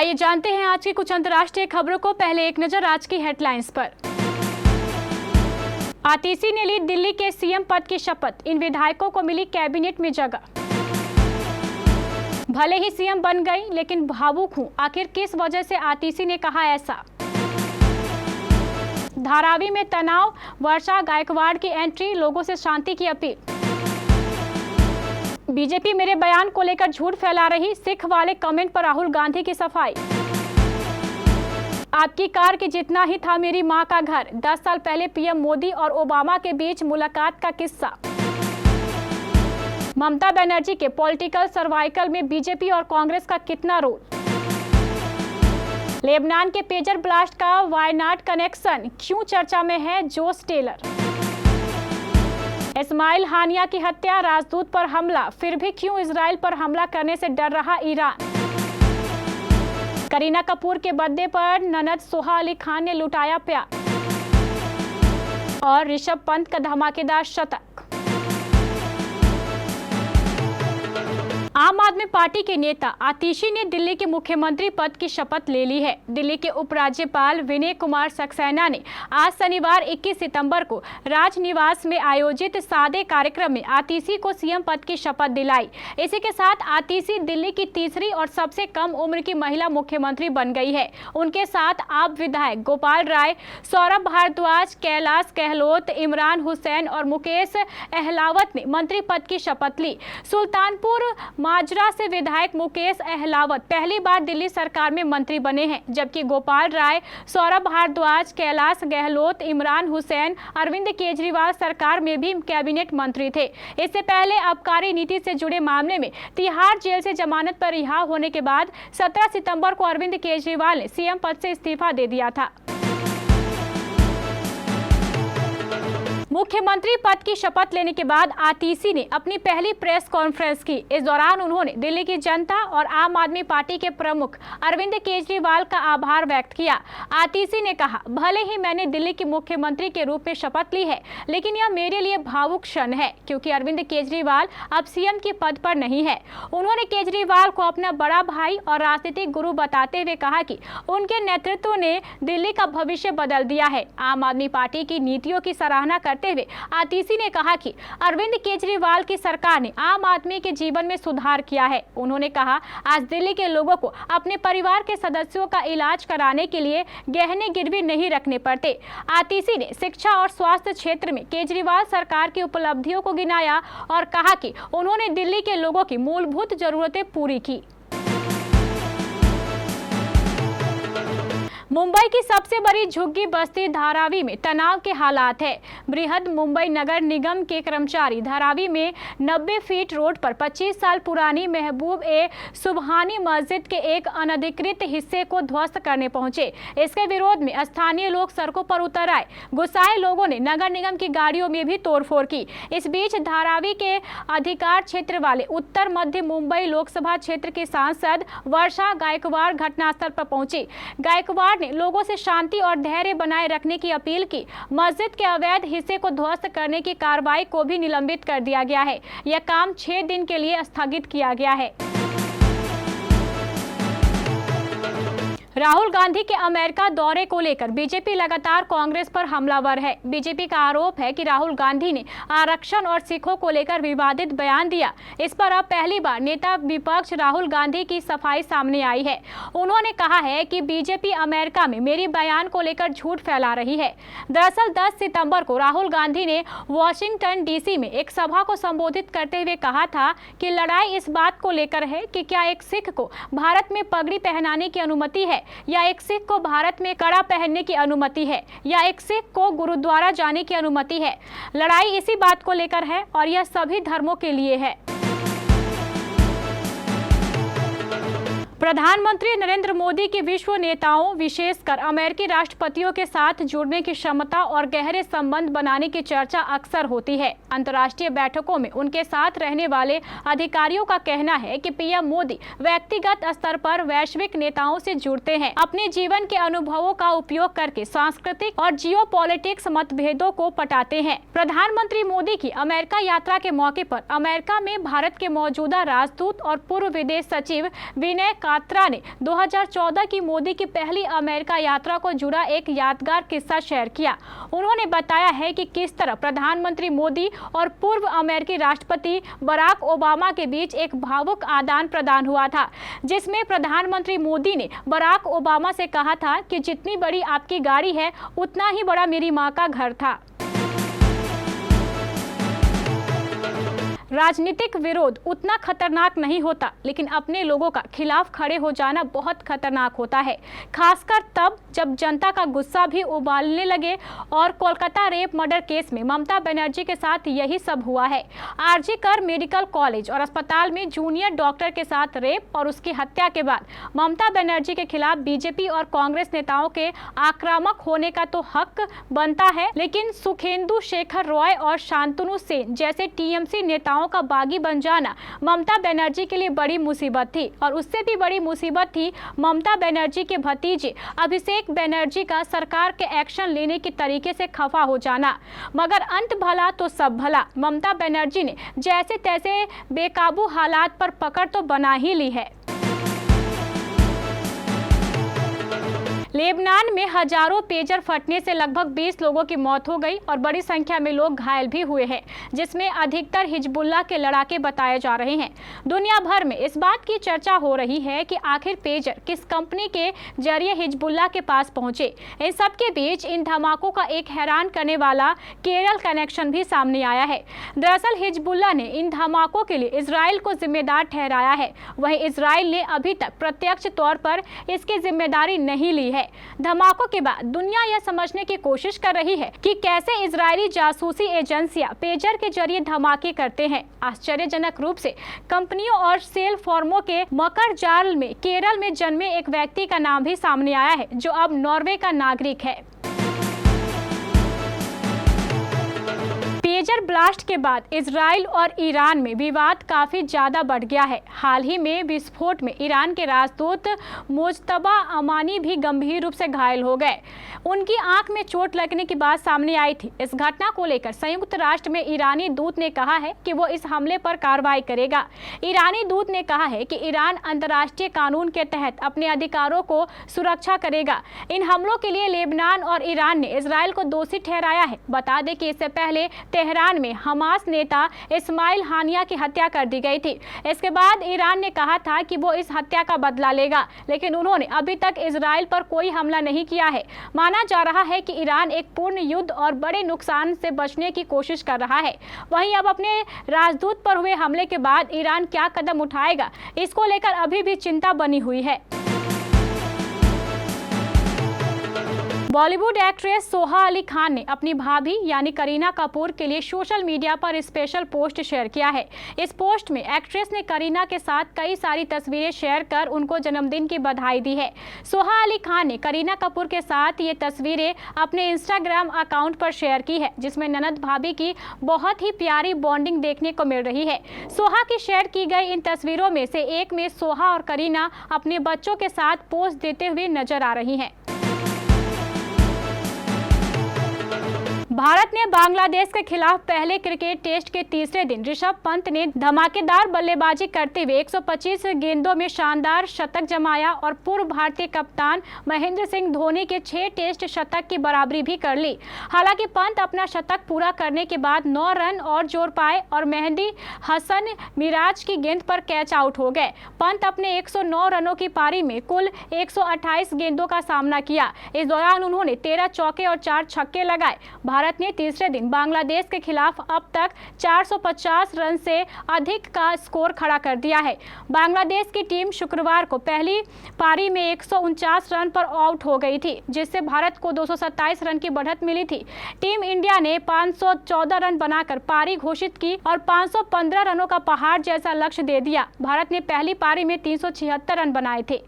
आइए जानते हैं आज की कुछ अंतर्राष्ट्रीय खबरों को। पहले एक नजर आज की हेडलाइंस पर। आतिशी ने ली दिल्ली के सीएम पद की शपथ, इन विधायकों को मिली कैबिनेट में जगह। भले ही सीएम बन गई लेकिन भावुक हूं, आखिर किस वजह से आतिशी ने कहा ऐसा। धारावी में तनाव, वर्षा गायकवाड़ की एंट्री, लोगों से शांति की अपील। बीजेपी मेरे बयान को लेकर झूठ फैला रही, सिख वाले कमेंट पर राहुल गांधी की सफाई। आपकी कार के जितना ही था मेरी मां का घर, 10 साल पहले पीएम मोदी और ओबामा के बीच मुलाकात का किस्सा। ममता बनर्जी के पॉलिटिकल सर्वाइकल में बीजेपी और कांग्रेस का कितना रोल। लेबनान के पेजर ब्लास्ट का वायनाड कनेक्शन क्यों चर्चा में है, जोस टेलर। इस्माइल हानिया की हत्या, राजदूत पर हमला, फिर भी क्यों इजराइल पर हमला करने से डर रहा ईरान। करीना कपूर के बर्थडे पर ननद सोहा अली खान ने लुटाया प्यार। और ऋषभ पंत का धमाकेदार शतक। आम आदमी पार्टी के नेता आतिशी ने दिल्ली के मुख्यमंत्री पद की शपथ ले ली है। दिल्ली के उपराज्यपाल विनय कुमार सक्सेना ने आज शनिवार 21 सितंबर को राजनिवास में आयोजित सादे कार्यक्रम में आतिशी को सीएम पद की शपथ दिलाई। इसी के साथ आतिशी दिल्ली की तीसरी और सबसे कम उम्र की महिला मुख्यमंत्री बन गई है। उनके साथ आप विधायक गोपाल राय, सौरभ भारद्वाज, कैलाश गहलोत, इमरान हुसैन और मुकेश अहलावत ने मंत्री पद की शपथ ली। सुल्तानपुर माजरा से विधायक मुकेश अहलावत पहली बार दिल्ली सरकार में मंत्री बने हैं, जबकि गोपाल राय, सौरभ भारद्वाज, कैलाश गहलोत, इमरान हुसैन अरविंद केजरीवाल सरकार में भी कैबिनेट मंत्री थे। इससे पहले आबकारी नीति से जुड़े मामले में तिहाड़ जेल से जमानत पर रिहा होने के बाद 17 सितंबर को अरविंद केजरीवाल ने सीएम पद से इस्तीफा दे दिया था। मुख्यमंत्री पद की शपथ लेने के बाद आतिशी ने अपनी पहली प्रेस कॉन्फ्रेंस की। इस दौरान उन्होंने दिल्ली की जनता और आम आदमी पार्टी के प्रमुख अरविंद केजरीवाल का आभार व्यक्त किया। आतिशी ने कहा, भले ही मैंने दिल्ली के मुख्यमंत्री के रूप में शपथ ली है, लेकिन यह मेरे लिए भावुक क्षण है क्योंकि अरविंद केजरीवाल अब सीएम के पद पर नहीं है। उन्होंने केजरीवाल को अपना बड़ा भाई और राजनीतिक गुरु बताते हुए कहा कि उनके नेतृत्व ने दिल्ली का भविष्य बदल दिया है। आम आदमी पार्टी की नीतियों की सराहना करते हुए आतिशी ने कहा कि अरविंद केजरीवाल की सरकार ने आम आदमी के जीवन में सुधार किया है। उन्होंने कहा, आज दिल्ली के लोगों को अपने परिवार के सदस्यों का इलाज कराने के लिए गहने गिरवी नहीं रखने पड़ते। आतिशी ने शिक्षा और स्वास्थ्य क्षेत्र में केजरीवाल सरकार की उपलब्धियों को गिनाया और कहा कि उन्होंने दिल्ली के लोगों की मूलभूत जरूरतें पूरी की। मुंबई की सबसे बड़ी झुग्गी बस्ती धारावी में तनाव के हालात है। बृहद मुंबई नगर निगम के कर्मचारी धारावी में 90 फीट रोड पर 25 साल पुरानी महबूब ए सुबहानी मस्जिद के एक अनधिकृत हिस्से को ध्वस्त करने पहुंचे। इसके विरोध में स्थानीय लोग सड़कों पर उतर आए। गुस्साए लोगों ने नगर निगम की गाड़ियों में भी तोड़फोड़ की। इस बीच धारावी के अधिकार क्षेत्र वाले उत्तर मध्य मुंबई लोकसभा क्षेत्र के सांसद वर्षा गायकवाड़ घटनास्थल पर पहुंची। गायकवाड़ ने लोगों से शांति और धैर्य बनाए रखने की अपील की। मस्जिद के अवैध हिस्से को ध्वस्त करने की कार्रवाई को भी निलंबित कर दिया गया है। यह काम 6 दिन के लिए स्थगित किया गया है। राहुल गांधी के अमेरिका दौरे को लेकर बीजेपी लगातार कांग्रेस पर हमलावर है। बीजेपी का आरोप है कि राहुल गांधी ने आरक्षण और सिखों को लेकर विवादित बयान दिया। इस पर अब पहली बार नेता विपक्ष राहुल गांधी की सफाई सामने आई है। उन्होंने कहा है कि बीजेपी अमेरिका में मेरी बयान को लेकर झूठ फैला रही है। दरअसल 10 सितंबर को राहुल गांधी ने वॉशिंगटन डीसी में एक सभा को संबोधित करते हुए कहा था कि लड़ाई इस बात को लेकर है कि क्या एक सिख को भारत में पगड़ी पहनाने की अनुमति है या एक सिख को भारत में कड़ा पहनने की अनुमति है या एक सिख को गुरुद्वारा जाने की अनुमति है। लड़ाई इसी बात को लेकर है और यह सभी धर्मों के लिए है। प्रधानमंत्री नरेंद्र मोदी की विश्व नेताओं विशेषकर अमेरिकी राष्ट्रपतियों के साथ जुड़ने की क्षमता और गहरे संबंध बनाने की चर्चा अक्सर होती है। अंतर्राष्ट्रीय बैठकों में उनके साथ रहने वाले अधिकारियों का कहना है कि पीएम मोदी व्यक्तिगत स्तर पर वैश्विक नेताओं से जुड़ते हैं, अपने जीवन के अनुभवों का उपयोग करके सांस्कृतिक और जियोपॉलिटिक्स मतभेदों को पटाते हैं। प्रधानमंत्री मोदी की अमेरिका यात्रा के मौके पर अमेरिका में भारत के मौजूदा राजदूत और पूर्व विदेश सचिव विनय बात्रा ने 2014 की मोदी की पहली अमेरिका यात्रा को जुड़ा एक यादगार किस्सा शेयर किया। उन्होंने बताया है कि किस तरह प्रधानमंत्री मोदी और पूर्व अमेरिकी राष्ट्रपति बराक ओबामा के बीच एक भावुक आदान प्रदान हुआ था, जिसमें प्रधानमंत्री मोदी ने बराक ओबामा से कहा था कि जितनी बड़ी आपकी गाड़ी है उतना ही बड़ा मेरी मां का घर था। राजनीतिक विरोध उतना खतरनाक नहीं होता, लेकिन अपने लोगों का खिलाफ खड़े हो जाना बहुत खतरनाक होता है, खासकर तब जब जनता का गुस्सा भी उबालने लगे। और कोलकाता रेप मर्डर केस में ममता बनर्जी के साथ यही सब हुआ है। आरजी कर मेडिकल कॉलेज और अस्पताल में जूनियर डॉक्टर के साथ रेप और उसकी हत्या के बाद ममता बनर्जी के खिलाफ बीजेपी और कांग्रेस नेताओं के आक्रामक होने का तो हक बनता है, लेकिन सुखेंदु शेखर रॉय और शांतनु सेन जैसे टीएमसी नेताओं का बागी बन जाना ममता बनर्जी के लिए बड़ी मुसीबत थी। और उससे भी बड़ी मुसीबत थी ममता बनर्जी के भतीजे अभिषेक बनर्जी का सरकार के एक्शन लेने के तरीके से खफा हो जाना। मगर अंत भला तो सब भला, ममता बनर्जी ने जैसे तैसे बेकाबू हालात पर पकड़ तो बना ही ली है। लेबनान में हजारों पेजर फटने से लगभग 20 लोगों की मौत हो गई और बड़ी संख्या में लोग घायल भी हुए हैं, जिसमें अधिकतर हिजबुल्लाह के लड़ाके बताए जा रहे हैं। दुनिया भर में इस बात की चर्चा हो रही है कि आखिर पेजर किस कंपनी के जरिए हिजबुल्लाह के पास पहुंचे। इन सब के बीच इन धमाकों का एक हैरान करने वाला केरल कनेक्शन भी सामने आया है। दरअसल हिजबुल्लाह ने इन धमाकों के लिए इजराइल को जिम्मेदार ठहराया है। वहीं इजराइल ने अभी तक प्रत्यक्ष तौर पर इसकी जिम्मेदारी नहीं ली है। धमाकों के बाद दुनिया यह समझने की कोशिश कर रही है कि कैसे इजरायली जासूसी एजेंसियां पेजर के जरिए धमाके करते हैं। आश्चर्यजनक रूप से कंपनियों और सेल फर्मों के मकर जाल में केरल में जन्मे एक व्यक्ति का नाम भी सामने आया है, जो अब नॉर्वे का नागरिक है। पेजर ब्लास्ट के बाद इजराइल और ईरान में विवाद काफी ज्यादा बढ़ गया है। हाल ही में विस्फोट में ईरान के राजदूत मुज्तबा अमानी भी गंभीर रूप से घायल हो गए। उनकी आंख में चोट लगने की बात सामने आई थी। इस घटना को लेकर संयुक्त राष्ट्र में ईरानी दूत ने कहा है कि वो इस हमले पर कार्रवाई करेगा। ईरानी दूत ने कहा है कि ईरान अंतर्राष्ट्रीय कानून के तहत अपने अधिकारों को सुरक्षा करेगा। इन हमलों के लिए लेबनान और ईरान ने इजराइल को दोषी ठहराया है। बता दें कि इससे पहले तेहरान में हमास नेता इस्माइल हानिया की हत्या कर दी गई थी। इसके बाद ईरान ने कहा था कि वो इस हत्या का बदला लेगा, लेकिन उन्होंने अभी तक इजराइल पर कोई हमला नहीं किया है। माना जा रहा है कि ईरान एक पूर्ण युद्ध और बड़े नुकसान से बचने की कोशिश कर रहा है। वहीं अब अपने राजदूत पर हुए हमले के बाद ईरान क्या कदम उठाएगा, इसको लेकर अभी भी चिंता बनी हुई है। बॉलीवुड एक्ट्रेस सोहा अली खान ने अपनी भाभी यानी करीना कपूर के लिए सोशल मीडिया पर स्पेशल पोस्ट शेयर किया है। इस पोस्ट में एक्ट्रेस ने करीना के साथ कई सारी तस्वीरें शेयर कर उनको जन्मदिन की बधाई दी है। सोहा अली खान ने करीना कपूर के साथ ये तस्वीरें अपने इंस्टाग्राम अकाउंट पर शेयर की है, जिसमें ननद भाभी की बहुत ही प्यारी बॉन्डिंग देखने को मिल रही है। सोहा की शेयर की गई इन तस्वीरों में से एक में सोहा और करीना अपने बच्चों के साथ पोज देते हुए नजर आ रही हैं। भारत ने बांग्लादेश के खिलाफ पहले क्रिकेट टेस्ट के तीसरे दिन ऋषभ पंत ने धमाकेदार बल्लेबाजी करते हुए 125 गेंदों में शानदार शतक जमाया और पूर्व भारतीय कप्तान महेंद्र सिंह धोनी के 6 टेस्ट शतक की बराबरी भी कर ली। हालांकि पंत अपना शतक पूरा करने के बाद 9 रन और जोड़ पाए और मेहंदी हसन मिराज की गेंद पर कैच आउट हो गए। पंत अपने 109 रनों की पारी में कुल 128 गेंदों का सामना किया। इस दौरान उन्होंने 13 चौके और 4 छक्के लगाए। भारत ने तीसरे दिन बांग्लादेश के खिलाफ अब तक 450 रन से अधिक का स्कोर खड़ा कर दिया है। बांग्लादेश की टीम शुक्रवार को पहली पारी में 149 रन पर आउट हो गई थी, जिससे भारत को 227 रन की बढ़त मिली थी। टीम इंडिया ने 514 रन बनाकर पारी घोषित की और 515 रनों का पहाड़ जैसा लक्ष्य दे दिया। भारत ने पहली पारी में 376 रन बनाए थे।